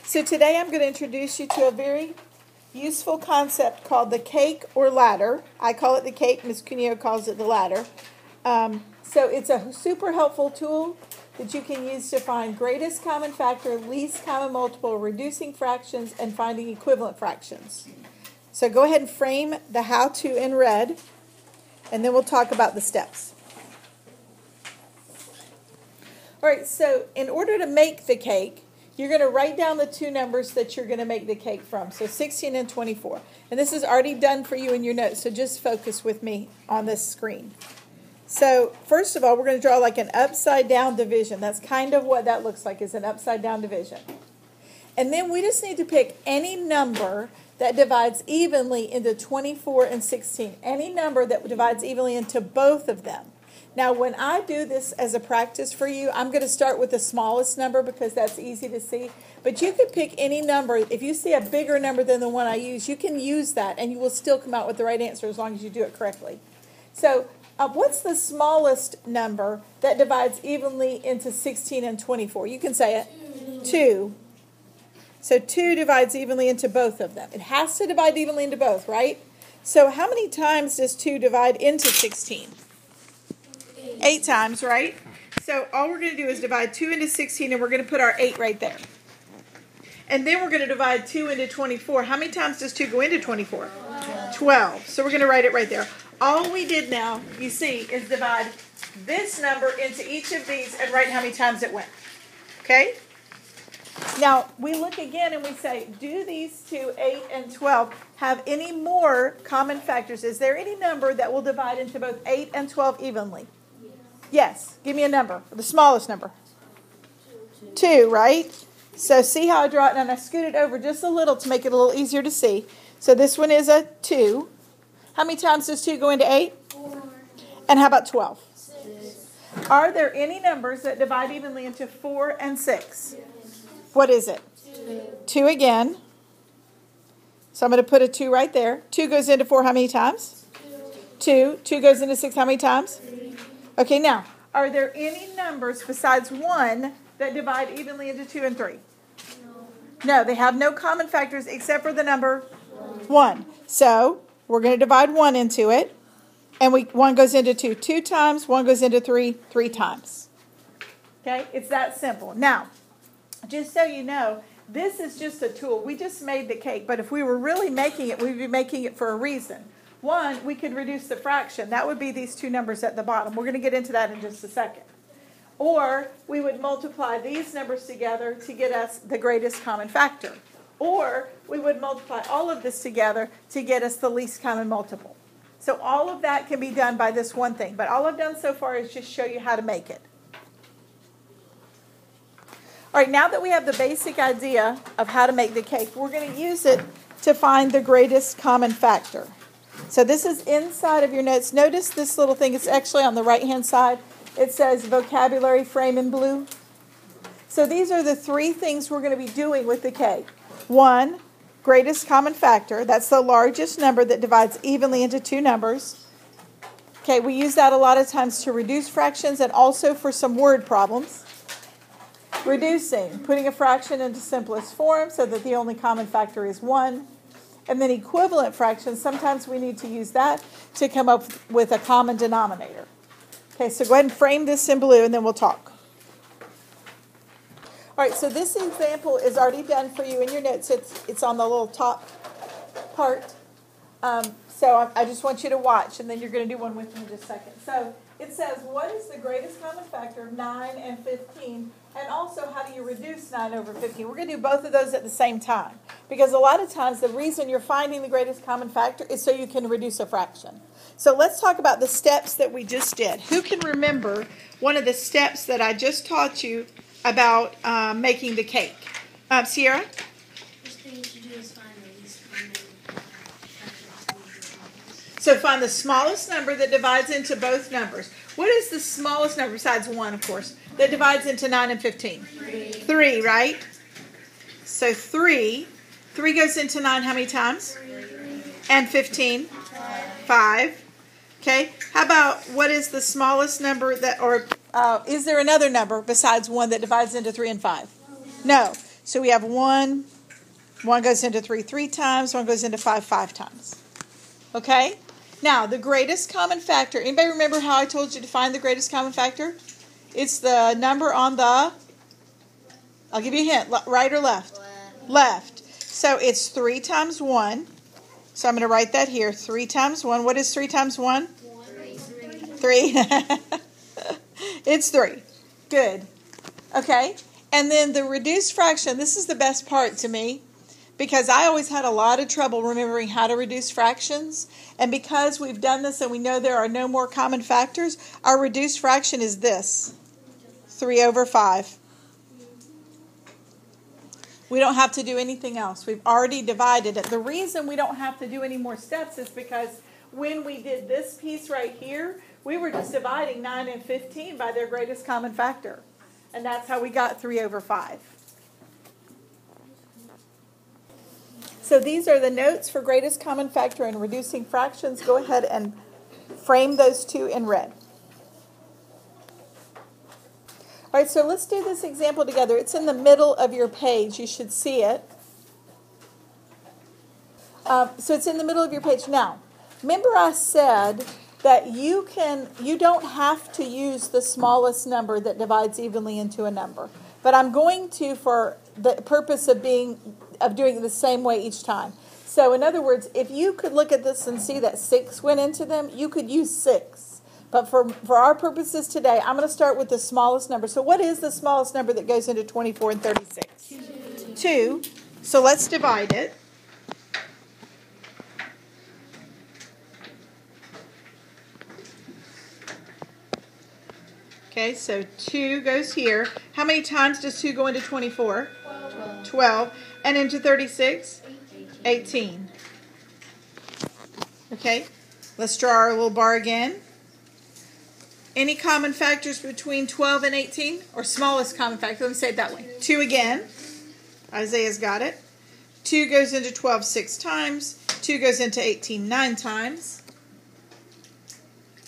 So today I'm going to introduce you to a very useful concept called the cake or ladder. I call it the cake, Ms. Cuneo calls it the ladder. So it's a super helpful tool that you can use to find greatest common factor, least common multiple, reducing fractions, and finding equivalent fractions. So go ahead and frame the how-to in red, and then we'll talk about the steps. All right, so in order to make the cake, you're going to write down the two numbers that you're going to make the cake from. So 16 and 24. And this is already done for you in your notes, so just focus with me on this screen. So first of all, we're going to draw like an upside down division. That's kind of what that looks like, is an upside down division. And then we just need to pick any number that divides evenly into 24 and 16. Any number that divides evenly into both of them. Now, when I do this as a practice for you, I'm going to start with the smallest number because that's easy to see. But you could pick any number. If you see a bigger number than the one I use, you can use that, and you will still come out with the right answer as long as you do it correctly. So, what's the smallest number that divides evenly into 16 and 24? You can say it. 2. So 2 divides evenly into both of them. It has to divide evenly into both, right? So how many times does 2 divide into 16? 8 times, right? So all we're going to do is divide 2 into 16, and we're going to put our 8 right there. And then we're going to divide 2 into 24. How many times does 2 go into 24? 12. So we're going to write it right there. All we did now, you see, is divide this number into each of these and write how many times it went. Okay? Now, we look again and we say, do these two, 8 and 12, have any more common factors? Is there any number that will divide into both 8 and 12 evenly? Yes. Give me a number. The smallest number. 2, right? So see how I draw it, and I scoot it over just a little to make it a little easier to see. So this one is a 2. How many times does 2 go into 8? 4. And how about 12? 6. Are there any numbers that divide evenly into 4 and 6? Yes. What is it? 2. 2 again. So I'm going to put a 2 right there. 2 goes into 4 how many times? 2. 2 goes into 6 how many times? 3. Okay, now, are there any numbers besides 1 that divide evenly into 2 and 3? No, they have no common factors except for the number 1. So we're going to divide 1 into it. And 1 goes into 2 2 times, 1 goes into 3 3 times. Okay, it's that simple. Now, just so you know, this is just a tool. We just made the cake, but if we were really making it, we'd be making it for a reason. 1, we could reduce the fraction. That would be these two numbers at the bottom. We're going to get into that in just a second. Or we would multiply these numbers together to get us the greatest common factor. Or we would multiply all of this together to get us the least common multiple. So all of that can be done by this one thing. But all I've done so far is just show you how to make it. All right, now that we have the basic idea of how to make the cake, we're going to use it to find the greatest common factor. So this is inside of your notes. Notice this little thing. It's actually on the right-hand side. It says vocabulary frame in blue. So these are the 3 things we're going to be doing with the cake. 1, greatest common factor. That's the largest number that divides evenly into 2 numbers. Okay, we use that a lot of times to reduce fractions and also for some word problems. Reducing, putting a fraction into simplest form so that the only common factor is 1. And then equivalent fractions, sometimes we need to use that to come up with a common denominator. Okay, so go ahead and frame this in blue and then we'll talk. All right, so this example is already done for you in your notes. It's on the little top part. So I just want you to watch, and then you're going to do one with me in just a second. So it says, what is the greatest common factor of 9 and 15? And also, how do you reduce 9 over 15? We're going to do both of those at the same time. Because a lot of times, the reason you're finding the greatest common factor is so you can reduce a fraction. So let's talk about the steps that we just did. Who can remember one of the steps that I just taught you about making the cake? Sierra? First thing you should do is find the least common factor. So find the smallest number that divides into both numbers. What is the smallest number, besides 1, of course, that divides into 9 and 15? 3, right? So 3. 3 goes into 9 how many times? 3. And 15? 5. Okay. How about what is the smallest number that, or is there another number besides 1 that divides into 3 and 5? No. So we have 1. 1 goes into 3 3 times. 1 goes into 5 5 times. Okay? Now, the greatest common factor. Anybody remember how I told you to find the greatest common factor? It's the number on the, I'll give you a hint, right or left? Left. So it's 3 times 1. So I'm going to write that here. 3 times 1. What is 3 times 1? 3. It's 3. Good. Okay. And then the reduced fraction. This is the best part to me, because I always had a lot of trouble remembering how to reduce fractions. And because we've done this and we know there are no more common factors, our reduced fraction is this. 3 over 5. We don't have to do anything else. We've already divided it. The reason we don't have to do any more steps is because when we did this piece right here, we were just dividing 9 and 15 by their greatest common factor. And that's how we got 3 over 5. So these are the notes for greatest common factor and reducing fractions. Go ahead and frame those two in red. All right, so let's do this example together. It's in the middle of your page. You should see it. So it's in the middle of your page. Now, remember I said that you don't have to use the smallest number that divides evenly into a number. But I'm going to for the purpose of doing it the same way each time. So in other words, if you could look at this and see that 6 went into them, you could use 6. But for our purposes today, I'm going to start with the smallest number. So what is the smallest number that goes into 24 and 36? 2. So let's divide it. Okay, so 2 goes here. How many times does 2 go into 24? 12. And into 36? 18. Okay, let's draw our little bar again. Any common factors between 12 and 18? Or smallest common factor? Let me say it that way. 2 again. Isaiah's got it. 2 goes into 12 6 times. 2 goes into 18 9 times.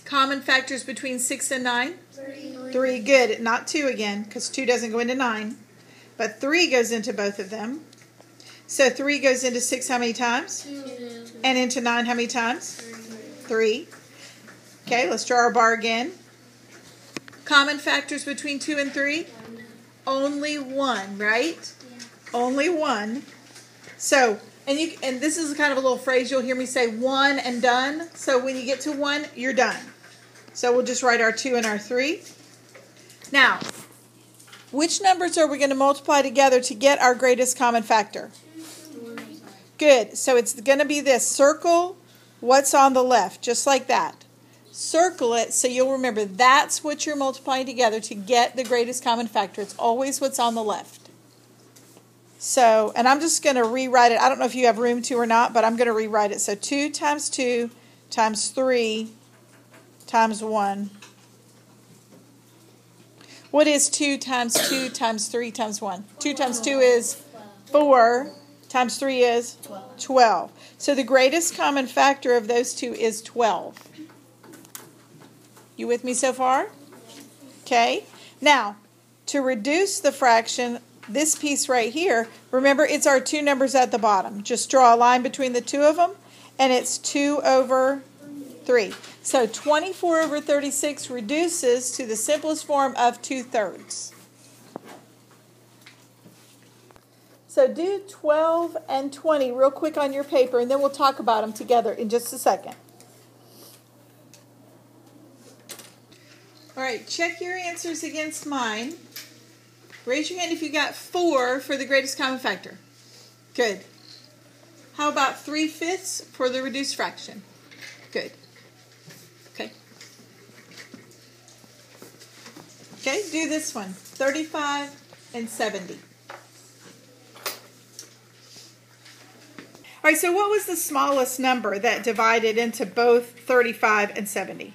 Common factors between 6 and 9? 3. Good. Not 2 again, because 2 doesn't go into 9. But 3 goes into both of them. So 3 goes into 6 how many times? 2. And into 9 how many times? 3. Okay, let's draw our bar again. Common factors between 2 and 3? Only 1, right? Yeah. Only 1. So, and this is kind of a little phrase you'll hear me say, 1 and done. So when you get to 1, you're done. So we'll just write our 2 and our 3. Now, which numbers are we going to multiply together to get our greatest common factor? Good. So it's going to be this. Circle what's on the left, just like that. Circle it so you'll remember that's what you're multiplying together to get the greatest common factor. It's always what's on the left. So, and I'm just going to rewrite it. I don't know if you have room to or not, but I'm going to rewrite it. So 2 times 2 times 3 times 1. What is 2 times 2 times 3 times 1? 2 times 2 is 4 times 3 is 12. So the greatest common factor of those two is 12. You with me so far? Okay. Now, to reduce the fraction, this piece right here, remember it's our two numbers at the bottom. Just draw a line between the two of them, and it's 2 over 3. So 24 over 36 reduces to the simplest form of 2/3. So do 12 and 20 real quick on your paper, and then we'll talk about them together in just a second. All right, check your answers against mine. Raise your hand if you got 4 for the greatest common factor. Good. How about 3/5 for the reduced fraction? Good. Okay. Okay, do this one. 35 and 70. All right, so what was the smallest number that divided into both 35 and 70?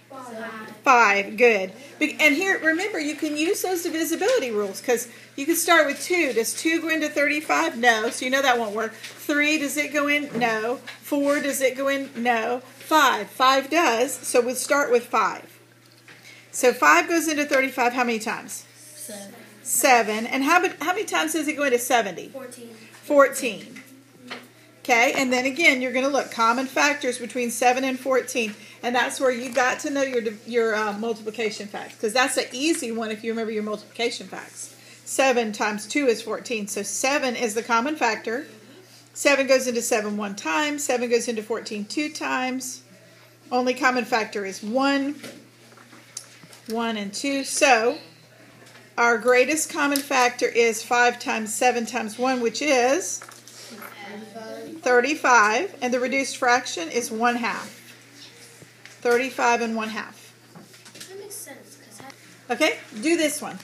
5. Good. And here, remember, you can use those divisibility rules because you can start with 2. Does 2 go into 35? No. So you know that won't work. 3, does it go in? No. 4, does it go in? No. 5. 5 does. So we'll start with 5. So 5 goes into 35 how many times? 7. 7. And how many times does it go into 70? 14. 14. Okay, and then again, you're going to look common factors between 7 and 14. And that's where you got to know your multiplication facts. Because that's an easy one if you remember your multiplication facts. 7 times 2 is 14. So 7 is the common factor. 7 goes into 7 one time. 7 goes into 14 two times. Only common factor is 1. 1 and 2. So our greatest common factor is 5 times 7 times 1, which is 35. And the reduced fraction is 1/2. 35 and 1/2. That makes sense. Okay, do this one.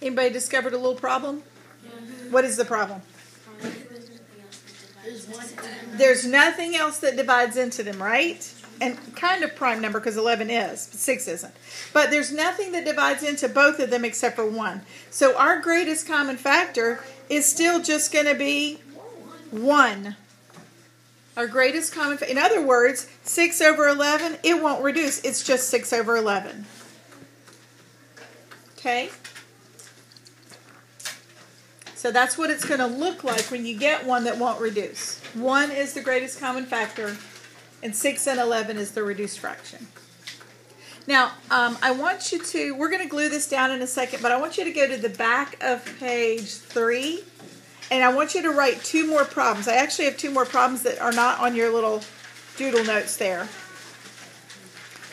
Anybody discovered a little problem? What is the problem? There's nothing else that divides into them, right? And kind of prime number because 11 is, but 6 isn't. But there's nothing that divides into both of them except for 1. So our greatest common factor is still just going to be 1. Our greatest common factor. In other words, 6 over 11, it won't reduce. It's just 6 over 11. Okay? So that's what it's going to look like when you get one that won't reduce. 1 is the greatest common factor, and 6 and 11 is the reduced fraction. Now, I want you to, we're going to glue this down in a second, but I want you to go to the back of page 3, and I want you to write 2 more problems. I actually have 2 more problems that are not on your little doodle notes there.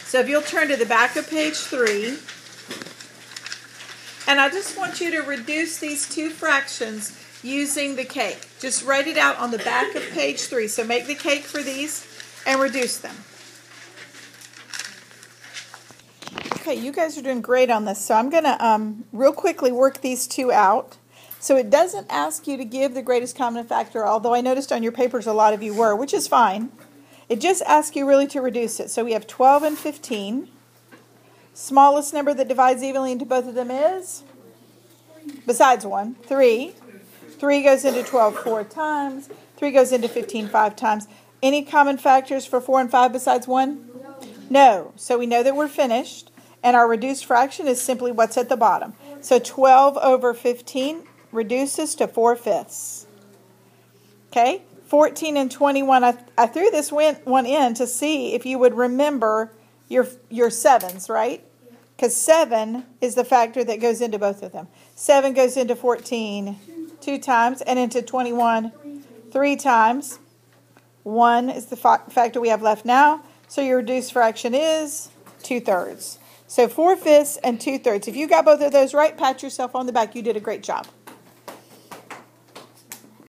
So if you'll turn to the back of page 3, and I just want you to reduce these 2 fractions using the cake. Just write it out on the back of page 3. So make the cake for these and reduce them. Okay, you guys are doing great on this. So I'm going to real quickly work these 2 out. So it doesn't ask you to give the greatest common factor, although I noticed on your papers a lot of you were, which is fine. It just asks you really to reduce it. So we have 12 and 15. Smallest number that divides evenly into both of them is, besides 1, 3. 3 goes into 12 4 times. 3 goes into 15 5 times. Any common factors for 4 and 5 besides 1? No. So we know that we're finished. And our reduced fraction is simply what's at the bottom. So 12 over 15 reduces to 4/5. Okay? 14 and 21. I threw this one in to see if you would remember your 7s, right? Because 7 is the factor that goes into both of them. 7 goes into 14 2 times and into 21 3 times. 1 is the factor we have left now. So your reduced fraction is 2/3. So 4/5 and 2/3. If you got both of those right, pat yourself on the back. You did a great job.